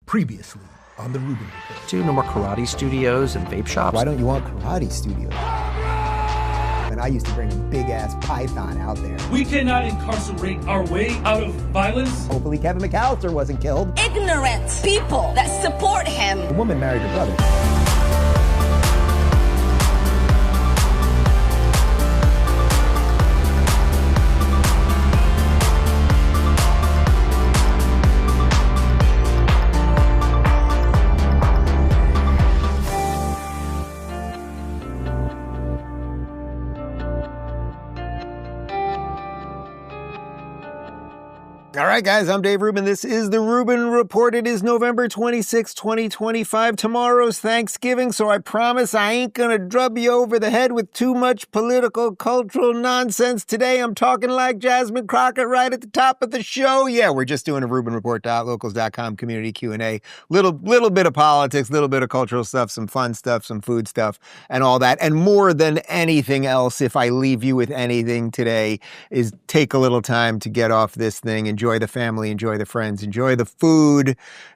Previously on the Rubin Report. No more karate studios and vape shops. Why don't you want karate studios? And I used to bring a big-ass python out there. We cannot incarcerate our way out of violence. Hopefully Kevin McAllister wasn't killed. Ignorant people that support him. The woman married her brother. All right, guys, I'm Dave Rubin. This is the Rubin Report. It is November 26, 2025. Tomorrow's Thanksgiving, so I promise I ain't going to drub you over the head with too much political, cultural nonsense. Today, I'm talking like Jasmine Crockett right at the top of the show. Yeah, we're just doing a RubinReport.locals.com community Q&A. Little bit of politics, little bit of cultural stuff, some fun stuff, some food stuff, and all that. And more than anything else, if I leave you with anything today, is take a little time to get off this thing, enjoy the family, enjoy the friends, enjoy the food,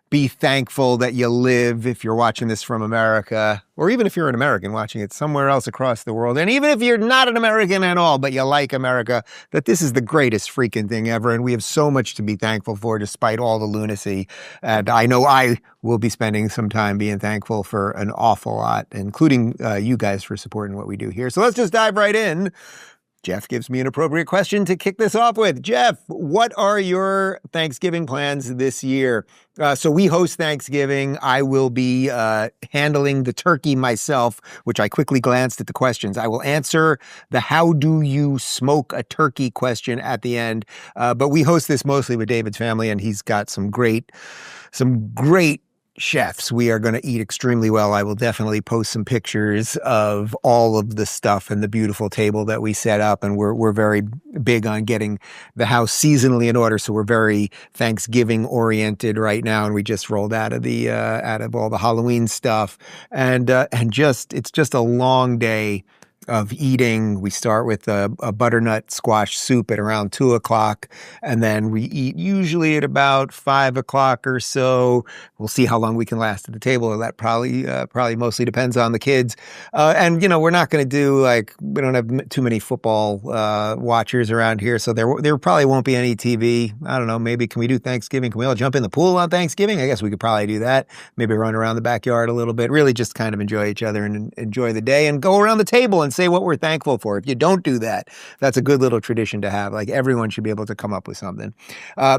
be thankful that you live if you're watching this from America, or even if you're an American watching it somewhere else across the world, and even if you're not an American at all, but you like America, that this is the greatest freaking thing ever, and we have so much to be thankful for despite all the lunacy, and I know I will be spending some time being thankful for an awful lot, including you guys for supporting what we do here. So let's just dive right in. Jeff gives me an appropriate question to kick this off with. Jeff, what are your Thanksgiving plans this year? So we host Thanksgiving. I will be handling the turkey myself, which I quickly glanced at the questions. I will answer the how do you smoke a turkey question at the end. But we host this mostly with David's family, and he's got some great chefs. We are going to eat extremely well. I will definitely post some pictures of all of the stuff and the beautiful table that we set up. And we're very big on getting the house seasonally in order. So we're very Thanksgiving oriented right now. And we just rolled out of all the Halloween stuff. And it's just a long day of eating. We start with a butternut squash soup at around 2:00, and then we eat usually at about 5:00 or so. We'll see how long we can last at the table. That probably mostly depends on the kids. And we're not going to do we don't have too many football watchers around here, so there probably won't be any TV. I don't know. Maybe can we do Thanksgiving? Can we all jump in the pool on Thanksgiving? I guess we could probably do that. Maybe run around the backyard a little bit. Really, just kind of enjoy each other and enjoy the day, and go around the table and say what we're thankful for. If you don't do that, that's a good little tradition to have. Like, everyone should be able to come up with something.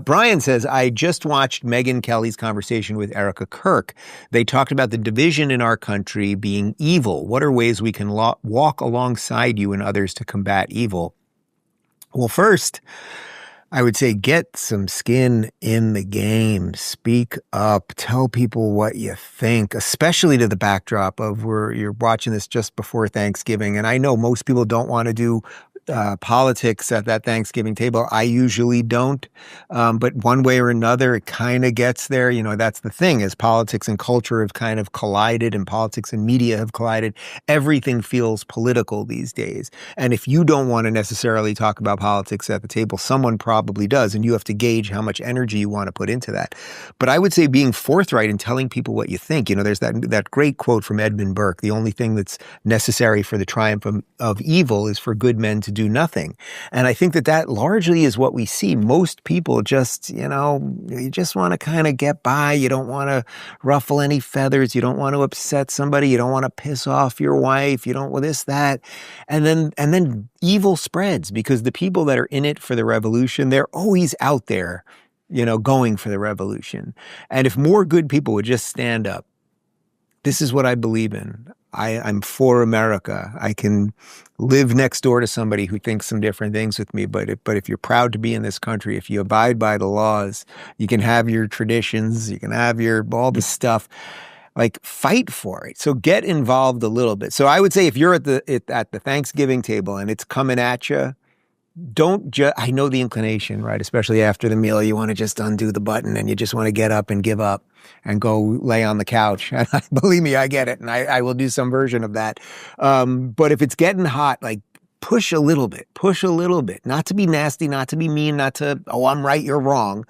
Brian says, I just watched Megyn Kelly's conversation with Erika Kirk. They talked about the division in our country being evil. What are ways we can walk alongside you and others to combat evil? Well, first, I would say get some skin in the game. Speak up. Tell people what you think, especially to the backdrop of you're watching this just before Thanksgiving. And I know most people don't want to do politics at that Thanksgiving table. I usually don't. But one way or another, it kind of gets there. That's the thing, is politics and culture have kind of collided, and politics and media have collided. Everything feels political these days. And if you don't want to necessarily talk about politics at the table, someone probably does. And you have to gauge how much energy you want to put into that. But I would say being forthright and telling people what you think. There's that great quote from Edmund Burke: the only thing that's necessary for the triumph of evil is for good men to do nothing. And I think that largely is what we see. Most people just, you just want to kind of get by. You don't want to ruffle any feathers. You don't want to upset somebody. You don't want to piss off your wife. You don't want this, that. And then evil spreads, because the people that are in it for the revolution, they're always out there, going for the revolution. And if more good people would just stand up, this is what I believe in. I'm for America. I can live next door to somebody who thinks some different things with me, but if you're proud to be in this country, if you abide by the laws, you can have your traditions, you can have all this stuff. Fight for it. So get involved a little bit. So I would say if you're at the Thanksgiving table and it's coming at you, I know the inclination, right? Especially after the meal, you want to just undo the button and you just want to get up and give up and go lay on the couch. And believe me, I get it. And I will do some version of that. But if it's getting hot, push a little bit, not to be nasty, not to be mean, not to, oh, I'm right, you're wrong.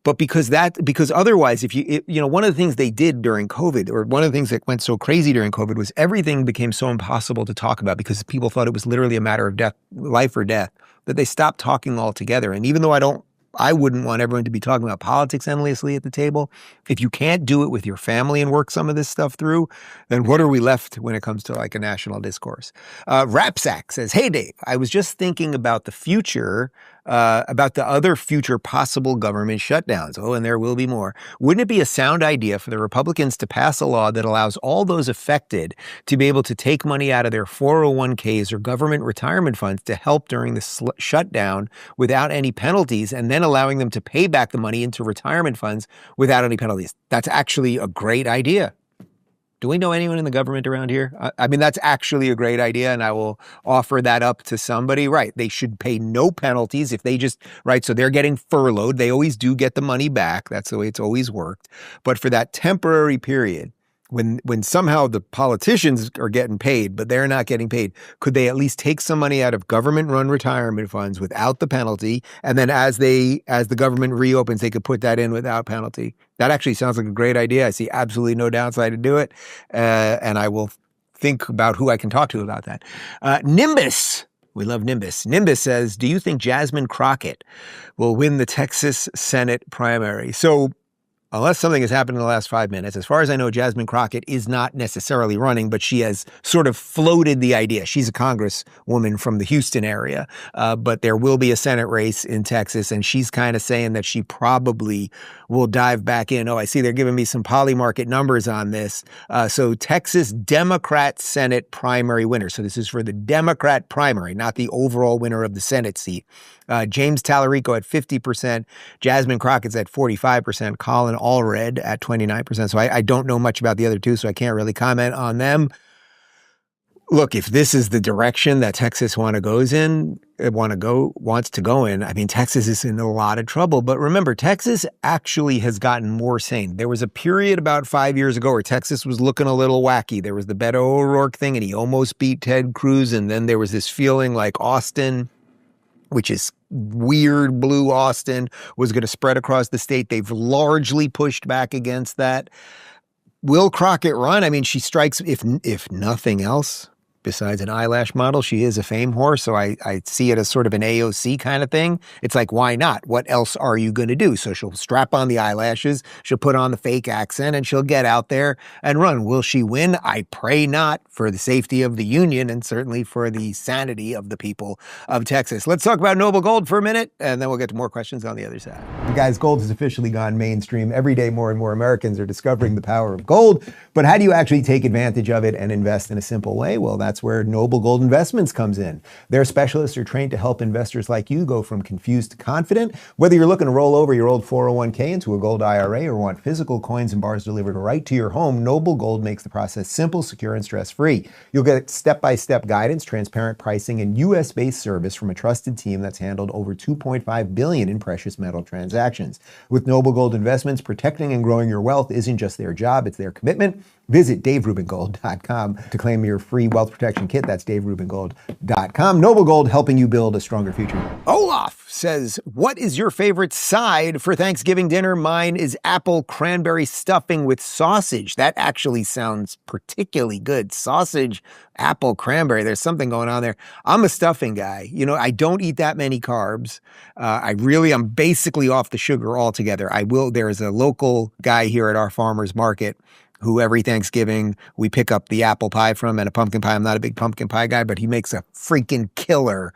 But because otherwise, one of the things they did during COVID, or one of the things that went so crazy during COVID, was everything became so impossible to talk about because people thought it was literally a matter of life or death, that they stopped talking altogether. And even though I wouldn't want everyone to be talking about politics endlessly at the table, if you can't do it with your family and work some of this stuff through, then what are we left when it comes to like a national discourse? Rapsack says, hey, Dave, I was just thinking about the future, about the other future possible government shutdowns. Oh, and there will be more. Wouldn't it be a sound idea for the Republicans to pass a law that allows all those affected to be able to take money out of their 401ks or government retirement funds to help during the shutdown without any penalties, and then allowing them to pay back the money into retirement funds without any penalties? That's actually a great idea. Do we know anyone in the government around here? I mean, that's actually a great idea, and I will offer that up to somebody. Right. They should pay no penalties if they just, right, so they're getting furloughed. They always do get the money back. That's the way it's always worked. But for that temporary period, when somehow the politicians are getting paid, but they're not getting paid, could they at least take some money out of government-run retirement funds without the penalty? And then as the government reopens, they could put that in without penalty. That actually sounds like a great idea. I see absolutely no downside to do it. And I will think about who I can talk to about that. Nimbus. We love Nimbus. Nimbus says, do you think Jasmine Crockett will win the Texas Senate primary? So, unless something has happened in the last 5 minutes, as far as I know, Jasmine Crockett is not necessarily running, but she has sort of floated the idea. She's a congresswoman from the Houston area, but there will be a Senate race in Texas, and she's kind of saying that she probably will dive back in. Oh, I see they're giving me some Polymarket numbers on this. So Texas Democrat Senate primary winner. So this is for the Democrat primary, not the overall winner of the Senate seat. James Tallarico at 50%, Jasmine Crockett's at 45%, Colin Allred at 29%. So I don't know much about the other two, so I can't really comment on them. Look, if this is the direction that Texas wants to go in, I mean, Texas is in a lot of trouble. But remember, Texas actually has gotten more sane. There was a period about 5 years ago where Texas was looking a little wacky. There was the Beto O'Rourke thing, and he almost beat Ted Cruz. And then there was this feeling like Austin, which is weird blue Austin, was going to spread across the state. They've largely pushed back against that. Will Crockett run? I mean, she strikes, if nothing else, besides an eyelash model, she is a fame whore. So I see it as sort of an AOC kind of thing. It's like, why not? What else are you going to do? So she'll strap on the eyelashes, she'll put on the fake accent, and she'll get out there and run. Will she win? I pray not, for the safety of the union and certainly for the sanity of the people of Texas. Let's talk about Noble Gold for a minute, and then we'll get to more questions on the other side. Guys, gold has officially gone mainstream. Every day, more and more Americans are discovering the power of gold. But how do you actually take advantage of it and invest in a simple way? Well, that's where Noble Gold Investments comes in. Their specialists are trained to help investors like you go from confused to confident. Whether you're looking to roll over your old 401k into a gold IRA or want physical coins and bars delivered right to your home, Noble Gold makes the process simple, secure, and stress-free. You'll get step-by-step guidance, transparent pricing, and U.S.-based service from a trusted team that's handled over $2.5 billion in precious metal transactions. With Noble Gold Investments, protecting and growing your wealth isn't just their job, it's their commitment. Visit DaveRubinGold.com to claim your free wealth protection kit. That's DaveRubinGold.com. Noble Gold, helping you build a stronger future. Olaf says, what is your favorite side for Thanksgiving dinner? Mine is apple cranberry stuffing with sausage. That actually sounds particularly good. Sausage, apple, cranberry. There's something going on there. I'm a stuffing guy. You know, I don't eat that many carbs. I'm basically off the sugar altogether. There's a local guy here at our farmer's market who every Thanksgiving we pick up the apple pie from and a pumpkin pie. I'm not a big pumpkin pie guy, but he makes a freaking killer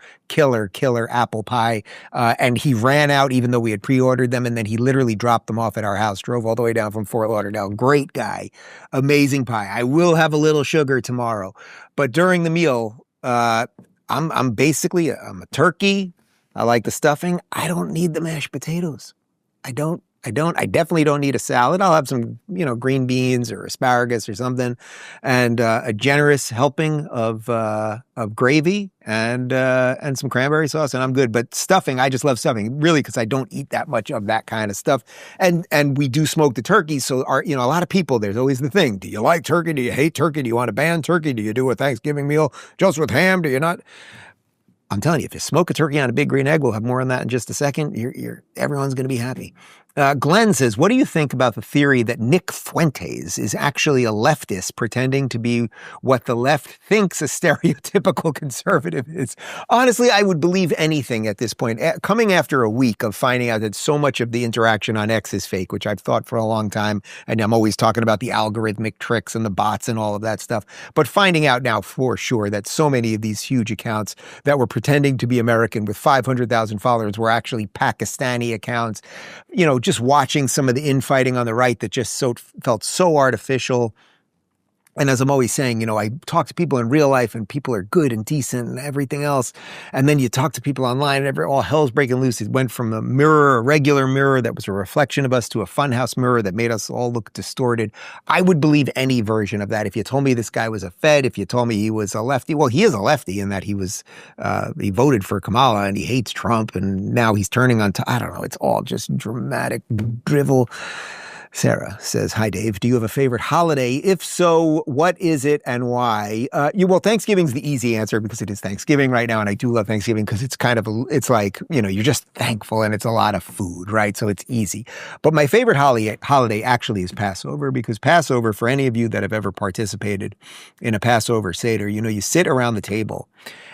apple pie. And he ran out even though we had pre-ordered them, and then he literally dropped them off at our house, drove all the way down from Fort Lauderdale. Great guy. Amazing pie. I will have a little sugar tomorrow. But during the meal, I'm a turkey. I like the stuffing. I don't need the mashed potatoes. I definitely don't need a salad. I'll have some, green beans or asparagus or something, and a generous helping of gravy and some cranberry sauce, and I'm good. But stuffing, I just love stuffing, really, because I don't eat that much of that kind of stuff. And we do smoke the turkey, so a lot of people, there's always the thing: do you like turkey? Do you hate turkey? Do you want to ban turkey? Do you do a Thanksgiving meal just with ham? Do you not? I'm telling you, if you smoke a turkey on a big green egg, we'll have more on that in just a second. Everyone's going to be happy. Glenn says, what do you think about the theory that Nick Fuentes is actually a leftist pretending to be what the left thinks a stereotypical conservative is? Honestly, I would believe anything at this point. Coming after a week of finding out that so much of the interaction on X is fake, which I've thought for a long time, and I'm always talking about the algorithmic tricks and the bots and all of that stuff, but finding out now for sure that so many of these huge accounts that were pretending to be American with 500,000 followers were actually Pakistani accounts, just watching some of the infighting on the right that just felt so artificial. And as I'm always saying, I talk to people in real life and people are good and decent and everything else. And then you talk to people online and all hell's breaking loose. It went from a regular mirror that was a reflection of us, to a funhouse mirror that made us all look distorted. I would believe any version of that. If you told me this guy was a Fed, if you told me he was a lefty, well, he is a lefty in that he voted for Kamala and he hates Trump and now he's turning on, I don't know, it's all just dramatic drivel. Sarah says, hi, Dave. Do you have a favorite holiday? If so, what is it and why? Well, Thanksgiving's the easy answer because it is Thanksgiving right now. And I do love Thanksgiving because it's it's like, you're just thankful and it's a lot of food, right? So it's easy. But my favorite holiday actually is Passover, because Passover, for any of you that have ever participated in a Passover Seder, you sit around the table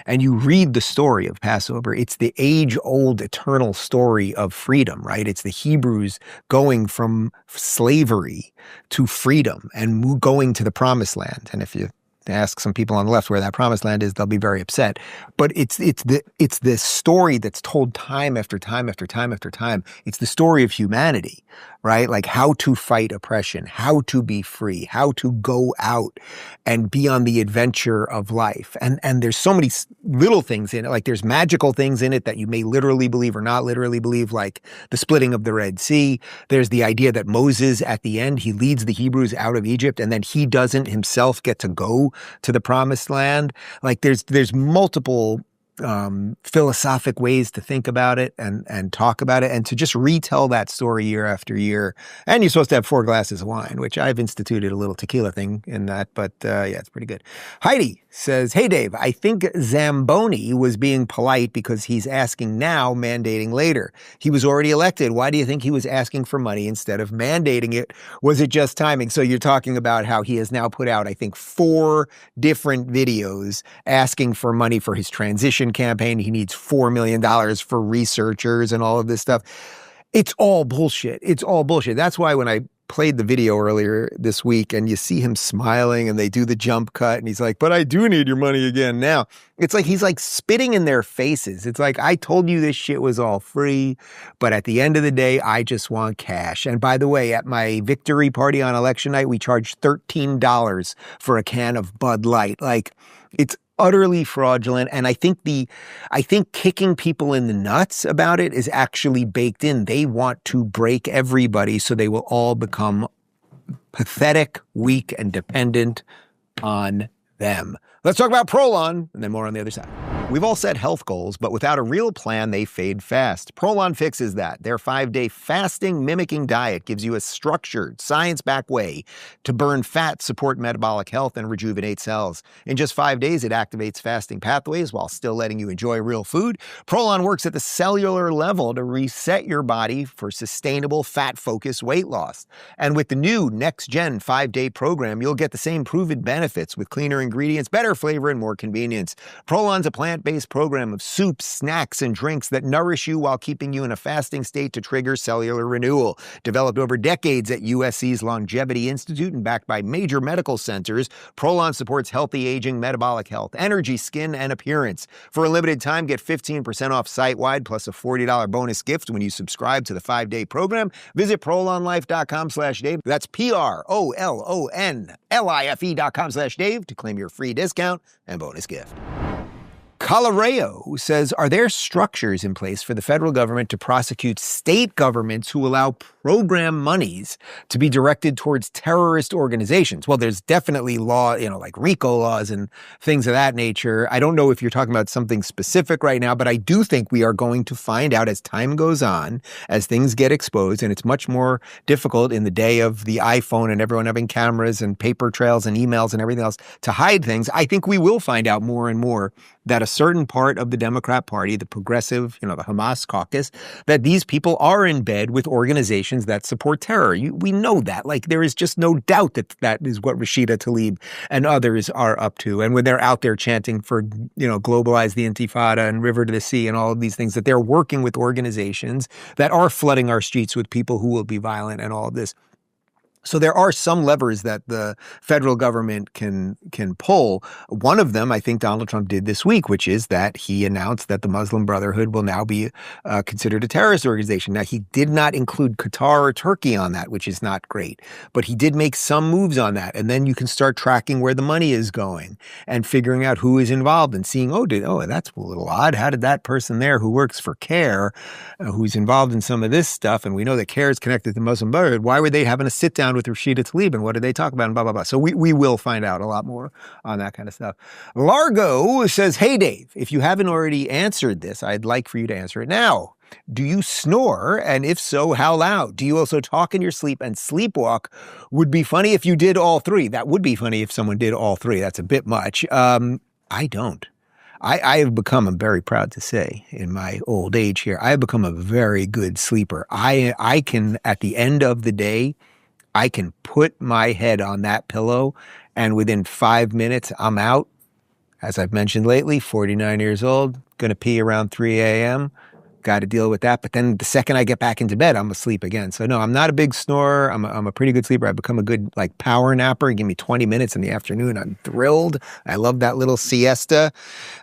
and you read the story of Passover. It's the age-old, eternal story of freedom, right? It's the Hebrews going from slavery to freedom and going to the promised land. And if you ask some people on the left where that promised land is, they'll be very upset. But it's this story that's told time after time after time after time. It's the story of humanity, right? Like how to fight oppression, how to be free, how to go out and be on the adventure of life. And there's so many little things in it. Like there's magical things in it that you may literally believe or not literally believe, like the splitting of the Red Sea. There's the idea that Moses, at the end, he leads the Hebrews out of Egypt and then he doesn't himself get to go to the promised land. Like there's multiple philosophic ways to think about it and talk about it and to just retell that story year after year. And you're supposed to have 4 glasses of wine, which I've instituted a little tequila thing in that, but yeah, it's pretty good. Heidi says, hey, Dave, I think Zamboni was being polite because he's asking now, mandating later. He was already elected. Why do you think he was asking for money instead of mandating it? Was it just timing? So you're talking about how he has now put out, I think, 4 different videos asking for money for his transition campaign. He needs $4 million for researchers and all of this stuff. It's all bullshit. It's all bullshit. That's why when I played the video earlier this week and you see him smiling and they do the jump cut and he's like, but I do need your money again now. It's like he's like spitting in their faces. It's like, I told you this shit was all free, but at the end of the day, I just want cash. And by the way, at my victory party on election night, we charged $13 for a can of Bud Light. Like, it's utterly fraudulent. And I think kicking people in the nuts about it is actually baked in. They want to break everybody so they will all become pathetic, weak, and dependent on them. Let's talk about Prolon, and then more on the other side. We've all set health goals, but without a real plan, they fade fast. Prolon fixes that. Their 5-day fasting mimicking diet gives you a structured, science-backed way to burn fat, support metabolic health, and rejuvenate cells. In just 5 days, it activates fasting pathways while still letting you enjoy real food. Prolon works at the cellular level to reset your body for sustainable, fat-focused weight loss. And with the new next-gen 5-day program, you'll get the same proven benefits with cleaner ingredients, better flavor, and more convenience. Prolon's a plant-based program of soups, snacks, and drinks that nourish you while keeping you in a fasting state to trigger cellular renewal. Developed over decades at USC's Longevity Institute and backed by major medical centers, Prolon supports healthy aging, metabolic health, energy, skin, and appearance. For a limited time, get 15% off site-wide plus a $40 bonus gift when you subscribe to the 5-day program. Visit prolonlife.com/Dave. That's PROLONLIFE.com/Dave to claim your free discount and bonus gift. Colorado says, are there structures in place for the federal government to prosecute state governments who allow program monies to be directed towards terrorist organizations? Well, there's definitely law, like RICO laws and things of that nature. I don't know if you're talking about something specific right now, but I do think we are going to find out as time goes on, as things get exposed, and it's much more difficult in the day of the iPhone and everyone having cameras and paper trails and emails and everything else to hide things. I think we will find out more and more that a certain part of the Democrat Party, the progressive, the Hamas caucus, that these people are in bed with organizations that support terror. We know that. Like, there is just no doubt that that is what Rashida Tlaib and others are up to. And when they're out there chanting for, globalize the Intifada and River to the Sea and all of these things, that they're working with organizations that are flooding our streets with people who will be violent and all of this. So there are some levers that the federal government can pull. One of them, I think Donald Trump did this week, which is that he announced that the Muslim Brotherhood will now be considered a terrorist organization. Now, he did not include Qatar or Turkey on that, which is not great, but he did make some moves on that. And then you can start tracking where the money is going and figuring out who is involved and seeing, that's a little odd. How did that person there who works for CARE, who's involved in some of this stuff, and we know that CARE is connected to the Muslim Brotherhood, why were they having a sit down with Rashida Tlaib, and what did they talk about, and blah, blah, blah. So we will find out a lot more on that kind of stuff. Largo says, hey, Dave, if you haven't already answered this, I'd like for you to answer it now. Do you snore? And if so, how loud? Do you also talk in your sleep and sleepwalk? Would be funny if you did all three. That would be funny if someone did all three. That's a bit much. I don't. I have become, I'm very proud to say, in my old age here, I have become a very good sleeper. I can, at the end of the day, I can put my head on that pillow, and within 5 minutes, I'm out. As I've mentioned lately, 49 years old, going to pee around 3 a.m., got to deal with that. But then the second I get back into bed, I'm asleep again. So no, I'm not a big snorer. I'm a pretty good sleeper. I've become a good power napper. Give me 20 minutes in the afternoon, I'm thrilled. I love that little siesta.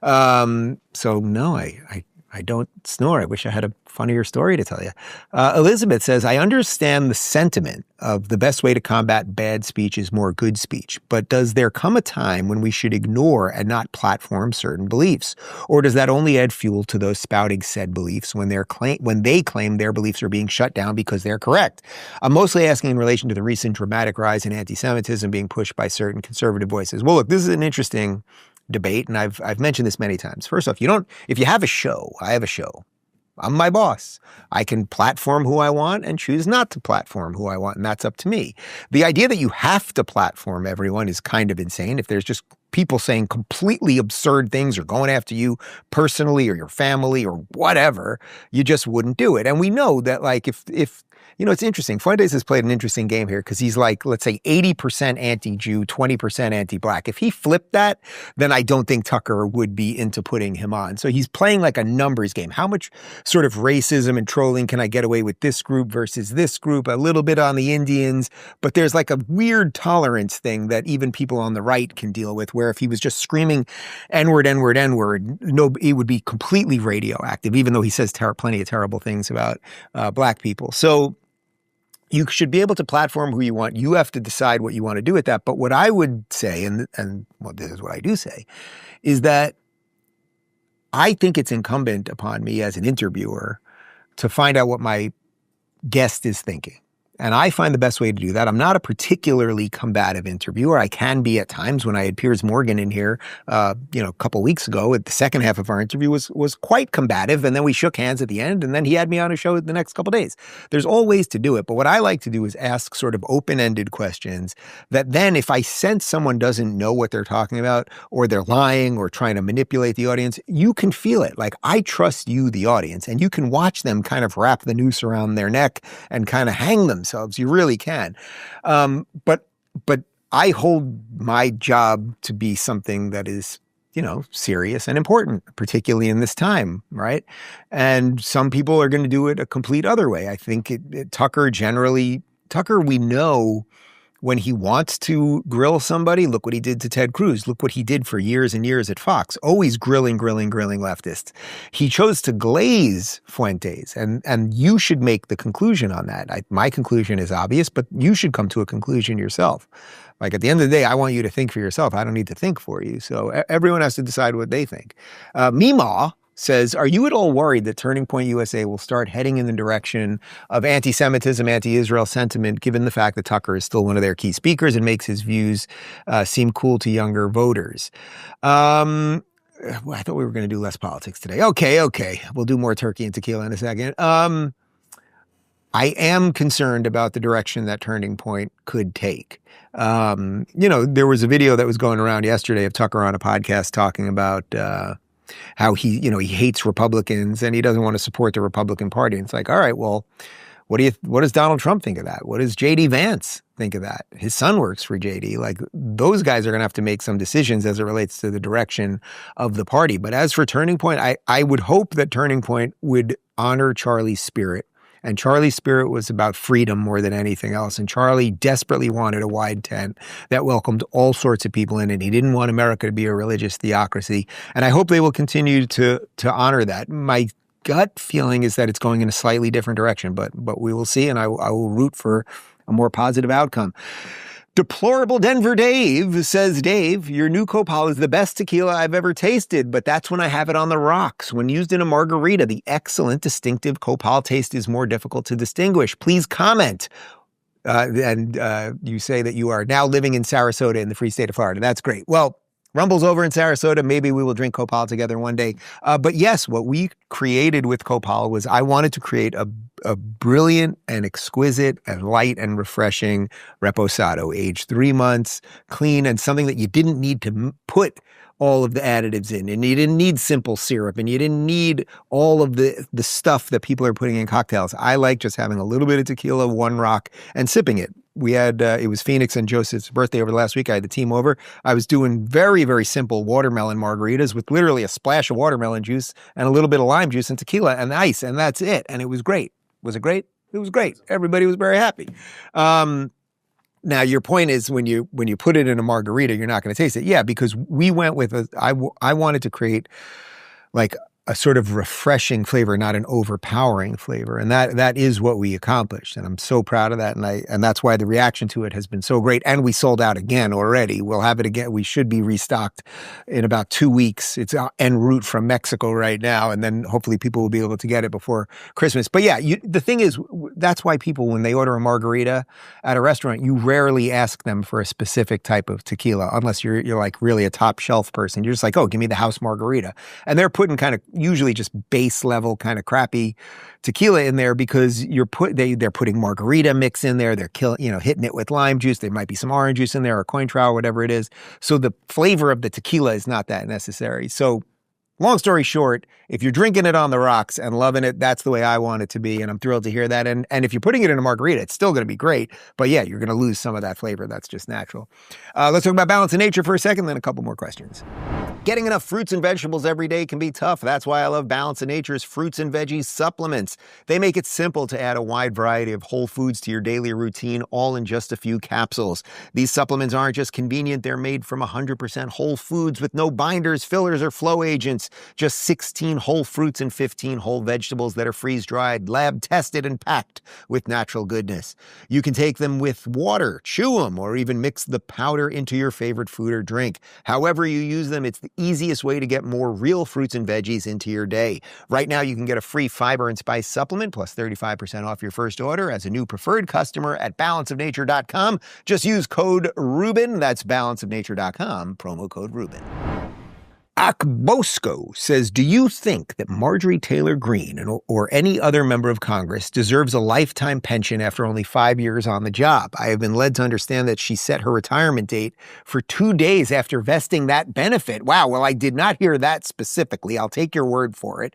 So no, I don't snore. I wish I had a funnier story to tell you. Elizabeth says, I understand the sentiment of the best way to combat bad speech is more good speech, but does there come a time when we should ignore and not platform certain beliefs? Or does that only add fuel to those spouting said beliefs when they claim their beliefs are being shut down because they're correct? I'm mostly asking in relation to the recent dramatic rise in anti-Semitism being pushed by certain conservative voices. Well, look, this is an interesting debate, and I've mentioned this many times. First off, if you have a show, I have a show. I'm my boss. I can platform who I want and choose not to platform who I want, and that's up to me. The idea that you have to platform everyone is kind of insane. If there's just people saying completely absurd things or going after you personally or your family or whatever, you just wouldn't do it. And we know that, if it's interesting. Fuentes has played an interesting game here because he's let's say 80% anti-Jew, 20% anti-black. If he flipped that, then I don't think Tucker would be into putting him on. So he's playing like a numbers game. How much sort of racism and trolling can I get away with this group versus this group? A little bit on the Indians, but there's like a weird tolerance thing that even people on the right can deal with, where if he was just screaming N-word, N-word, N-word, no, it would be completely radioactive, even though he says plenty of terrible things about black people. So you should be able to platform who you want. You have to decide what you want to do with that. But what I would say, and this is what I do say, is that I think it's incumbent upon me as an interviewer to find out what my guest is thinking. And I find the best way to do that. I'm not a particularly combative interviewer. I can be at times. When I had Piers Morgan in here, a couple weeks ago, the second half of our interview was quite combative. And then we shook hands at the end, and then he had me on a show the next couple days. There's all ways to do it. But what I like to do is ask sort of open-ended questions that then, if I sense someone doesn't know what they're talking about, or they're lying or trying to manipulate the audience, you can feel it. Like, I trust you, the audience, and you can watch them kind of wrap the noose around their neck and kind of hang themselves. You really can. But I hold my job to be something that is, serious and important, particularly in this time, right? And some people are going to do it a complete other way. I think Tucker, we know when he wants to grill somebody, look what he did to Ted Cruz. Look what he did for years and years at Fox, always grilling leftists. He chose to glaze Fuentes, and you should make the conclusion on that. My conclusion is obvious, but you should come to a conclusion yourself. Like, at the end of the day, I want you to think for yourself. I don't need to think for you. So everyone has to decide what they think. Meemaw says, are you at all worried that Turning Point USA will start heading in the direction of anti-Semitism, anti-Israel sentiment, given the fact that Tucker is still one of their key speakers and makes his views seem cool to younger voters? I thought we were going to do less politics today. Okay. We'll do more turkey and tequila in a second. I am concerned about the direction that Turning Point could take. There was a video that was going around yesterday of Tucker on a podcast talking about how he hates Republicans and he doesn't want to support the Republican Party. And it's like, all right, well, what does Donald Trump think of that? What does J.D. Vance think of that? His son works for J.D. Like, those guys are going to have to make some decisions as it relates to the direction of the party. But as for Turning Point, I would hope that Turning Point would honor Charlie's spirit. And Charlie's spirit was about freedom more than anything else. And Charlie desperately wanted a wide tent that welcomed all sorts of people in it. He didn't want America to be a religious theocracy. And I hope they will continue to honor that. My gut feeling is that it's going in a slightly different direction, but we will see. And I will root for a more positive outcome. Deplorable Denver Dave says, Dave, your new Copal is the best tequila I've ever tasted, but that's when I have it on the rocks. When used in a margarita, the excellent, distinctive Copal taste is more difficult to distinguish. Please comment. And you say that you are now living in Sarasota in the free state of Florida. That's great. Well, Rumble's over in Sarasota. Maybe we will drink Copal together one day. But yes, what we created with Copal was I wanted to create a brilliant and exquisite and light and refreshing Reposado, aged 3 months, clean, and something that you didn't need to put all of the additives in. And you didn't need simple syrup, and you didn't need all of the stuff that people are putting in cocktails. I like just having a little bit of tequila, one rock, and sipping it. We had, it was Phoenix and Joseph's birthday over the last week. I had the team over. I was doing very, very simple watermelon margaritas with literally a splash of watermelon juice and a little bit of lime juice and tequila and ice, and that's it. And it was great. Was it great? It was great. Everybody was very happy. Now, your point is when you put it in a margarita, you're not going to taste it. Yeah, because we went with I wanted to create like a sort of refreshing flavor, not an overpowering flavor. And that is what we accomplished. And I'm so proud of that. And that's why the reaction to it has been so great. And we sold out again already. We'll have it again. We should be restocked in about 2 weeks. It's en route from Mexico right now. And then hopefully people will be able to get it before Christmas. But yeah, the thing is, that's why people, when they order a margarita at a restaurant, you rarely ask them for a specific type of tequila, unless you're like really a top shelf person. You're just like, oh, give me the house margarita. And they're putting kind of usually just base level kind of crappy tequila in there because they're putting margarita mix in there. They're hitting it with lime juice. There might be some orange juice in there or Cointreau, whatever it is. So the flavor of the tequila is not that necessary. So long story short, if you're drinking it on the rocks and loving it, that's the way I want it to be. And I'm thrilled to hear that. And if you're putting it in a margarita, it's still going to be great. But yeah, you're going to lose some of that flavor. That's just natural. Let's talk about balance in nature for a second, then a couple more questions. Getting enough fruits and vegetables every day can be tough. That's why I love Balance of Nature's fruits and veggies supplements. They make it simple to add a wide variety of whole foods to your daily routine, all in just a few capsules. These supplements aren't just convenient. They're made from 100% whole foods with no binders, fillers, or flow agents. Just 16 whole fruits and 15 whole vegetables that are freeze-dried, lab-tested, and packed with natural goodness. You can take them with water, chew them, or even mix the powder into your favorite food or drink. However you use them, it's the easiest way to get more real fruits and veggies into your day. Right now, you can get a free fiber and spice supplement plus 35% off your first order as a new preferred customer at balanceofnature.com. Just use code Rubin. That's balanceofnature.com, promo code Rubin. Akbosco says, do you think that Marjorie Taylor Greene or any other member of Congress deserves a lifetime pension after only 5 years on the job? I have been led to understand that she set her retirement date for 2 days after vesting that benefit. Wow, well, I did not hear that specifically. I'll take your word for it.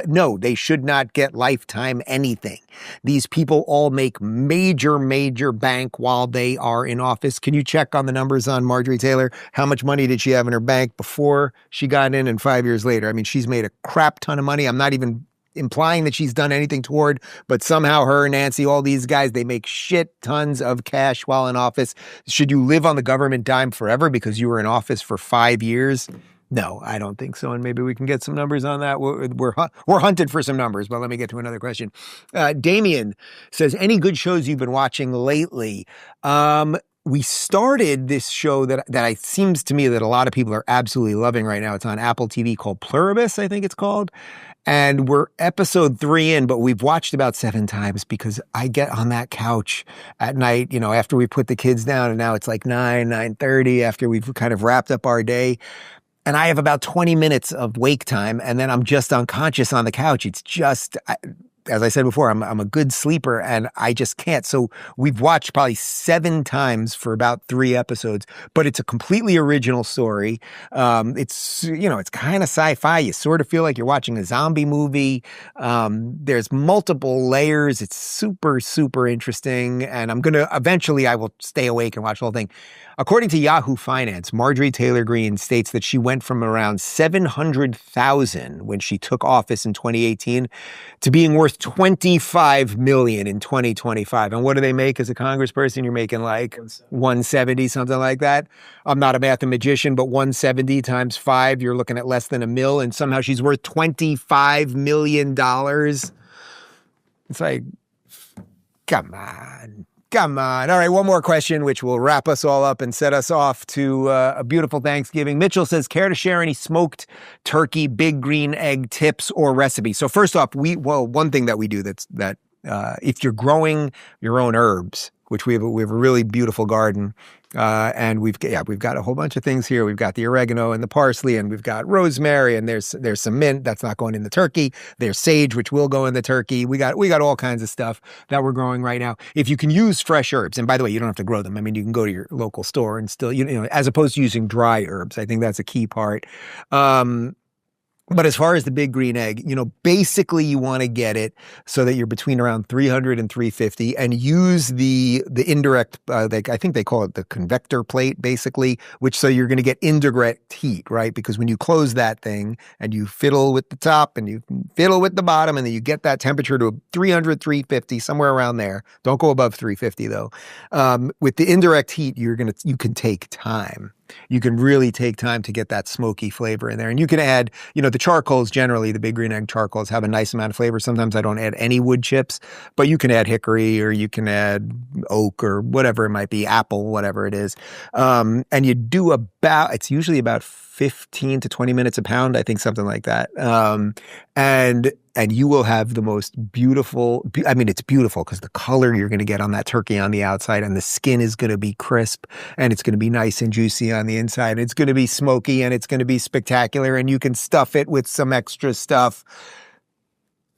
No, they should not get lifetime anything. These people all make major, major bank while they are in office. Can you check on the numbers on Marjorie Taylor? How much money did she have in her bank before she got in and 5 years later? I mean, she's made a crap ton of money. I'm not even implying that she's done anything toward, but somehow her, Nancy, all these guys, they make shit tons of cash while in office. Should you live on the government dime forever because you were in office for 5 years? No, I don't think so. And maybe we can get some numbers on that. We're hunted for some numbers, but let me get to another question. Damien says, any good shows you've been watching lately? We started this show that seems to me that a lot of people are absolutely loving right now. It's on Apple TV called Pluribus, I think it's called. And we're episode 3 in, but we've watched about 7 times because I get on that couch at night, after we put the kids down, and now it's like 9:30 after we've kind of wrapped up our day. And I have about 20 minutes of wake time, and then I'm just unconscious on the couch. It's just, as I said before, I'm a good sleeper and I just can't. So we've watched probably 7 times for about 3 episodes, but it's a completely original story. It's, it's kind of sci-fi. You sort of feel like you're watching a zombie movie. There's multiple layers. It's super, super interesting. And eventually I will stay awake and watch the whole thing. According to Yahoo Finance, Marjorie Taylor Greene states that she went from around 700,000 when she took office in 2018 to being worth 25 million in 2025. And what do they make as a congressperson? You're making like 170, something like that. I'm not a mathematician, but 170 times 5, you're looking at less than $1 million. And somehow she's worth $25 million. It's like, come on. Come on. All right, one more question, which will wrap us all up and set us off to a beautiful Thanksgiving. Mitchell says, care to share any smoked turkey, big green egg tips or recipes? So first off, one thing that we do that if you're growing your own herbs, which we have a really beautiful garden, and we've got a whole bunch of things here. We've got the oregano and the parsley, and we've got rosemary, and there's some mint that's not going in the turkey. There's sage, which will go in the turkey. We got all kinds of stuff that we're growing right now. If you can use fresh herbs, and by the way, you don't have to grow them. I mean, you can go to your local store and still, as opposed to using dry herbs. I think that's a key part. But as far as the big green egg, basically you want to get it so that you're between around 300 and 350 and use the indirect, I think they call it the convector plate, basically, so you're going to get indirect heat, right? Because when you close that thing and you fiddle with the top and you fiddle with the bottom and then you get that temperature to 300, 350, somewhere around there. Don't go above 350 though. With the indirect heat, you can take time. You can really take time to get that smoky flavor in there. And you can add, the charcoals generally, the big green egg charcoals have a nice amount of flavor. Sometimes I don't add any wood chips, but you can add hickory or you can add oak or whatever it might be, apple, whatever it is. And you do it's usually about 15 to 20 minutes a pound, I think, something like that. And you will have the most beautiful, it's beautiful because the color you're going to get on that turkey on the outside and the skin is going to be crisp and it's going to be nice and juicy on the inside. It's going to be smoky and it's going to be spectacular and you can stuff it with some extra stuff.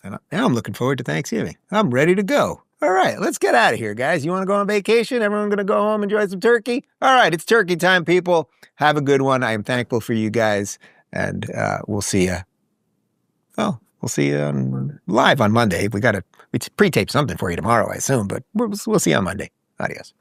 And now I'm looking forward to Thanksgiving. I'm ready to go. All right, let's get out of here, guys. You want to go on vacation? Everyone going to go home, enjoy some turkey? All right, it's turkey time, people. Have a good one. I am thankful for you guys, and we'll see you. Well, we'll see you live on Monday. We pre-tape something for you tomorrow, I assume, but we'll see you on Monday. Adios.